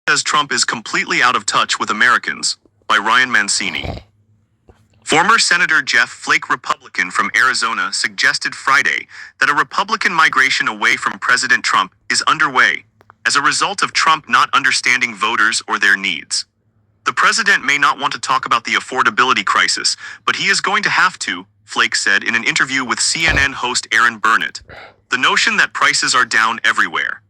says Trump is completely out of touch with Americans, by Ryan Mancini. Former Senator Jeff Flake, Republican from Arizona, suggested Friday that a Republican migration away from President Trump is underway as a result of Trump not understanding voters or their needs. The president may not want to talk about the affordability crisis, but he is going to have to, Flake said in an interview with CNN host Aaron Burnett. The notion that prices are down everywhere.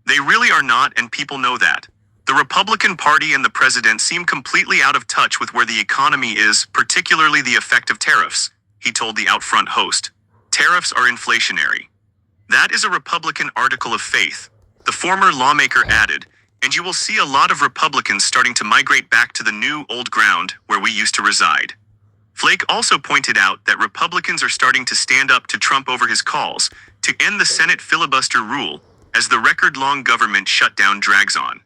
They really are not, and people know that. The Republican Party and the president seem completely out of touch with where the economy is, particularly the effect of tariffs, he told the Outfront host. Tariffs are inflationary. That is a Republican article of faith, the former lawmaker added, and you will see a lot of Republicans starting to migrate back to the new old ground where we used to reside. Flake also pointed out that Republicans are starting to stand up to Trump over his calls to end the Senate filibuster rule as the record-long government shutdown drags on.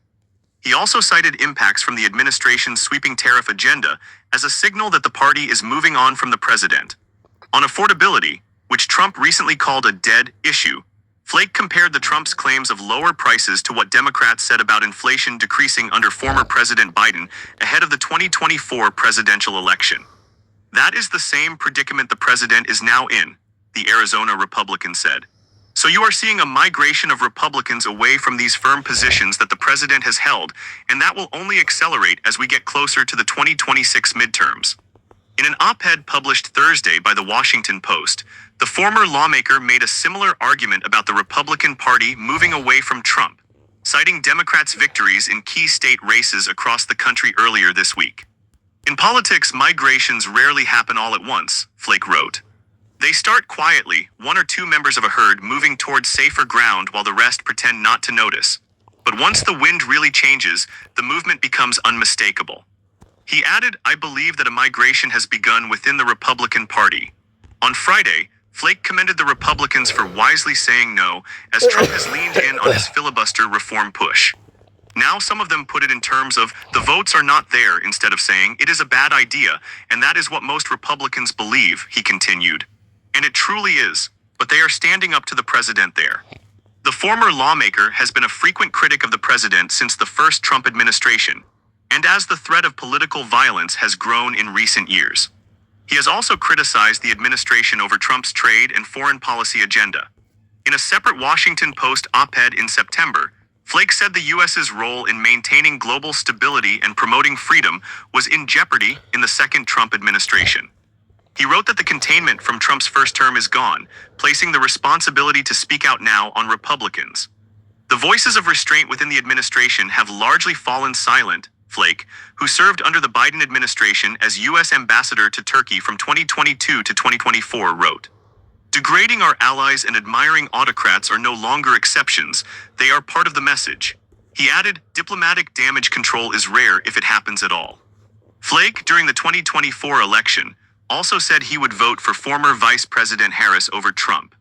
He also cited impacts from the administration's sweeping tariff agenda as a signal that the party is moving on from the president. On affordability, which Trump recently called a dead issue, Flake compared the Trump's claims of lower prices to what Democrats said about inflation decreasing under former President Biden ahead of the 2024 presidential election. That is the same predicament the president is now in, the Arizona Republican said. So you are seeing a migration of Republicans away from these firm positions that the president has held, and that will only accelerate as we get closer to the 2026 midterms. In an op-ed published Thursday by the Washington Post, the former lawmaker made a similar argument about the Republican Party moving away from Trump, citing Democrats' victories in key state races across the country earlier this week. In politics, migrations rarely happen all at once, Flake wrote. They start quietly, one or two members of a herd moving towards safer ground while the rest pretend not to notice. But once the wind really changes, the movement becomes unmistakable. He added, I believe that a migration has begun within the Republican Party. On Friday, Flake commended the Republicans for wisely saying no, as Trump has leaned in on his filibuster reform push. Now some of them put it in terms of, the votes are not there, instead of saying, it is a bad idea, and that is what most Republicans believe, he continued. And it truly is, but they are standing up to the president there. The former lawmaker has been a frequent critic of the president since the first Trump administration, and as the threat of political violence has grown in recent years. He has also criticized the administration over Trump's trade and foreign policy agenda. In a separate Washington Post op-ed in September, Flake said the U.S.'s role in maintaining global stability and promoting freedom was in jeopardy in the second Trump administration. He wrote that the containment from Trump's first term is gone, placing the responsibility to speak out now on Republicans. The voices of restraint within the administration have largely fallen silent, Flake, who served under the Biden administration as U.S. ambassador to Turkey from 2022 to 2024, wrote. Degrading our allies and admiring autocrats are no longer exceptions, they are part of the message. He added, diplomatic damage control is rare if it happens at all. Flake, during the 2024 election, also said he would vote for former Vice President Harris over Trump.